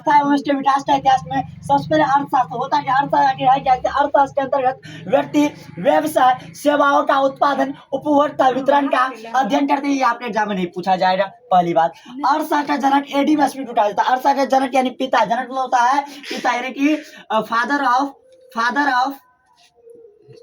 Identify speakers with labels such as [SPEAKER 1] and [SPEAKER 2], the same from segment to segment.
[SPEAKER 1] अर्थव्यवस्था एवं इसके विकास का इतिहास में सबसे पहले अर्थशास्त्र होता है कि अर्थशास्त्र क्या है। अर्थशास्त्र के अंतर्गत व्यक्ति, व्यवसाय, सेवाओं का उत्पादन, उपभोक्ता वितरण का अध्ययन करते हैं। आपके एग्जाम में नहीं पूछा जाएगा। पहली बात, अर्थशास्त्र का जनक एडी स्मिथ उठाया जाता है। अर्थशास्त्र का जनक यानी पिता, जनक होता है पिता यानी कि फादर ऑफ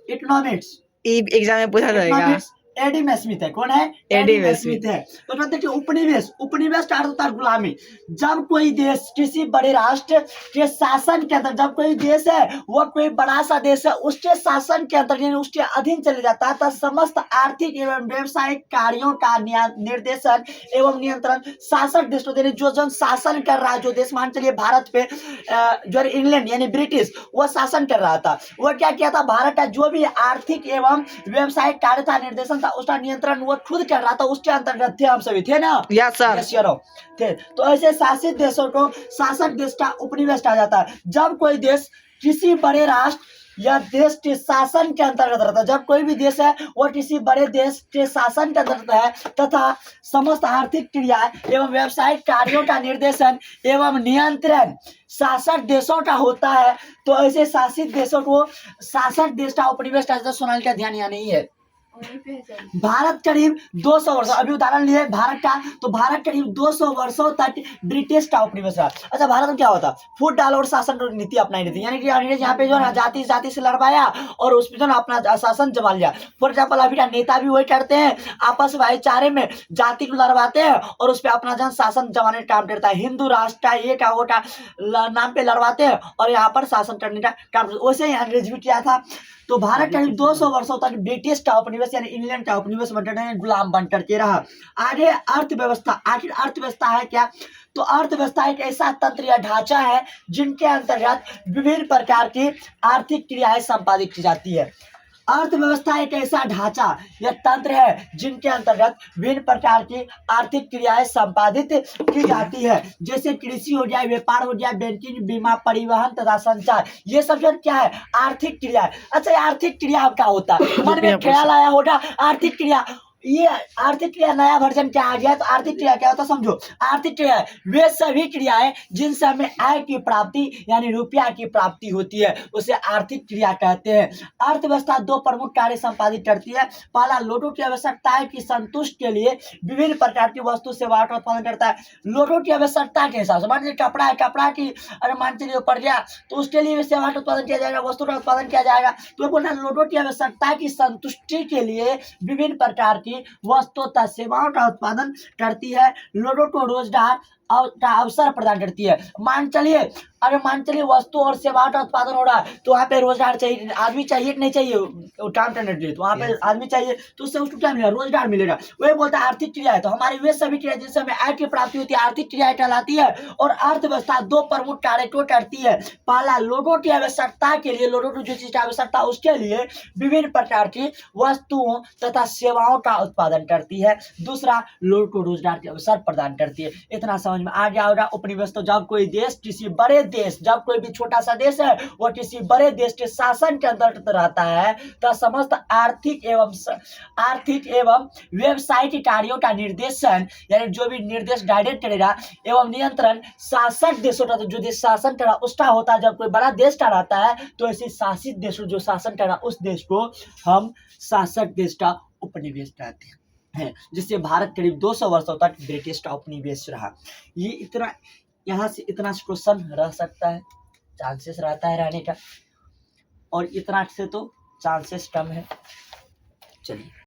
[SPEAKER 1] इकोनॉमिक्स।
[SPEAKER 2] एग्जाम में पूछा जाएगा।
[SPEAKER 1] एडी स्मिथ है। कौन है? एडी स्मिथ है। तो कहते हैं कि उपनिवेश, उपनिवेश का अर्थ होता है गुलामी। जब कोई देश किसी बड़े राष्ट्र के शासन के अंदर, जब कोई देश है वो कोई बड़ा सा देश है, उसके शासन के अंदर यानी उसके अधीन चले जाता है, तब समस्त आर्थिक एवं व्यवसायिक कार्यों का निर्देशन एवं नियंत्रण शासक देश को, जो जन शासन कर रहा है, जो देश मान चलिए भारत पे जो इंग्लैंड यानी ब्रिटिश वो शासन कर रहा था, वो क्या किया था, भारत का जो भी आर्थिक एवं व्यवसायिक कार्य था, निर्देशन था, उसका नियंत्रण वो खुद कर रहा था। उसके अंतर्गत थे हम सभी, थे ना?
[SPEAKER 2] Yes sir.
[SPEAKER 1] थे। तो ऐसे शासित देशों को शासक देश का उपनिवेश कहा जाता है। जब कोई देश किसी बड़े राष्ट्र या देश के शासन के अंतर्गत रहता है, जब कोई भी देश है वो किसी बड़े देश के शासन के अंतर्गत है तथा समस्त आर्थिक क्रिया एवं व्यवसायिक कार्यों का निर्देशन एवं नियंत्रण शासक देशों का होता है, तो ऐसे शासित देशों को शासक देश का उपनिवेश कहा जाता है। सोनाली का ध्यान यहाँ नहीं है। भारत करीब 200 वर्षों, अभी उदाहरण लिए भारत का, तो भारत करीब 200 वर्षों तक ब्रिटिश का उपनिवेश रहा। अच्छा, भारत में क्या होता, फूट डाल और शासन नीति अपनाई थी, यानी कि अंग्रेज यहाँ पे जो है जाति जाति से लड़वाया और उसमें जो है अपना शासन जमा लिया। फॉर एग्जाम्पल अभी का नेता भी वही करते हैं, आपस भाईचारे में जाति को लड़वाते हैं और उस पर अपना जन शासन जमाने का काम करता है। हिंदू राष्ट्र का ये का वो का नाम पे लड़वाते हैं और यहाँ पर शासन करने का काम, वैसे ही अंग्रेज भी किया था। तो भारत करीब 200 वर्षों तक ब्रिटिश का उपनिवेश यानी इंग्लैंड का उपनिवेश बनकर गुलाम बन करके रहा। आगे अर्थव्यवस्था, आखिर अर्थव्यवस्था है क्या? तो अर्थव्यवस्था एक ऐसा तंत्र या ढांचा है जिनके अंतर्गत विभिन्न प्रकार की आर्थिक क्रियाएं संपादित की जाती है। अर्थव्यवस्था एक ऐसा ढांचा या तंत्र है जिनके अंतर्गत विभिन्न प्रकार की आर्थिक क्रियाएं संपादित की जाती है, जैसे कृषि हो गया, व्यापार हो गया, बैंकिंग, बीमा, परिवहन तथा संचार। ये सब जो क्या है, आर्थिक क्रिया है। अच्छा, आर्थिक क्रिया क्या होता है? मन में ख्याल आया होगा आर्थिक क्रिया, ये आर्थिक क्रिया नया वर्जन क्या आ गया? तो आर्थिक क्रिया क्या होता है समझो। आर्थिक क्रिया वे सभी क्रियाएं जिनसे हमें आय की प्राप्ति यानी रुपया की प्राप्ति होती है, उसे आर्थिक क्रिया कहते हैं। अर्थव्यवस्था दो प्रमुख कार्य संपादित करती है। पहला, लोगों की आवश्यकताएं की संतुष्टि के लिए विभिन्न प्रकार की वस्तु सेवाओं का उत्पादन करता है। लोगों की आवश्यकता के हिसाब से, मान लीजिए कपड़ा है, कपड़ा की अगर मान लीजिए पड़ गया तो उसके लिए सेवा का उत्पादन किया जाएगा, वस्तु का उत्पादन किया जाएगा। तो बोलना लोगों की आवश्यकता की संतुष्टि के लिए विभिन्न प्रकार की वस्तु तथा सेवाओं का उत्पादन करती है। लोगों को रोजगार का अवसर प्रदान करती है। मान चलिए वस्तु और सेवाओं का उत्पादन हो रहा है तो वहाँ पे रोजगार चाहिए, आदमी चाहिए कि नहीं चाहिए काम करने के लिए, तो वहाँ पे आदमी चाहिए, तो उससे उसको क्या मिलेगा? रोजगार मिलेगा। वही बोलता है आर्थिक क्रिया है। तो हमारी वे सभी क्रिया जिनसे हमें आय की प्राप्ति होती है आर्थिक क्रिया कहलाती है। और अर्थव्यवस्था दो प्रमुख कार्य को करती है। पहला, लोगों की आवश्यकता के लिए, लोगों को जो चीज की आवश्यकता उसके लिए विभिन्न प्रकार की वस्तुओं तथा सेवाओं का उत्पादन करती है। दूसरा, लोगों को रोजगार के अवसर प्रदान करती है। इतना समझ में आ गया होगा। उपनिवेश तो जब कोई देश किसी बड़े देश, जब कोई भी छोटा सा देश है वो किसी बड़े देश के शासन के अंतर्गत रहता है, तो समस्त आर्थिक एवं व्यवसायिक कार्यों का निर्देशन यानी जो भी निर्देश डायरेक्ट करेगा एवं नियंत्रण शासक देशों का, जो देश शासन कर रहा उसका होता है। जब कोई बड़ा देश का रहता है तो ऐसे शासित देश जो शासन कर रहा उस देश को हम शासक देश का उपनिवेश कहते हैं। जिससे भारत करीब 200 वर्षों तक ब्रिटिश का उपनिवेश रहा। ये इतना, यहाँ से इतना क्वेश्चन रह सकता है, चांसेस रहता है रहने का, और इतना से तो चांसेस कम है। चलिए।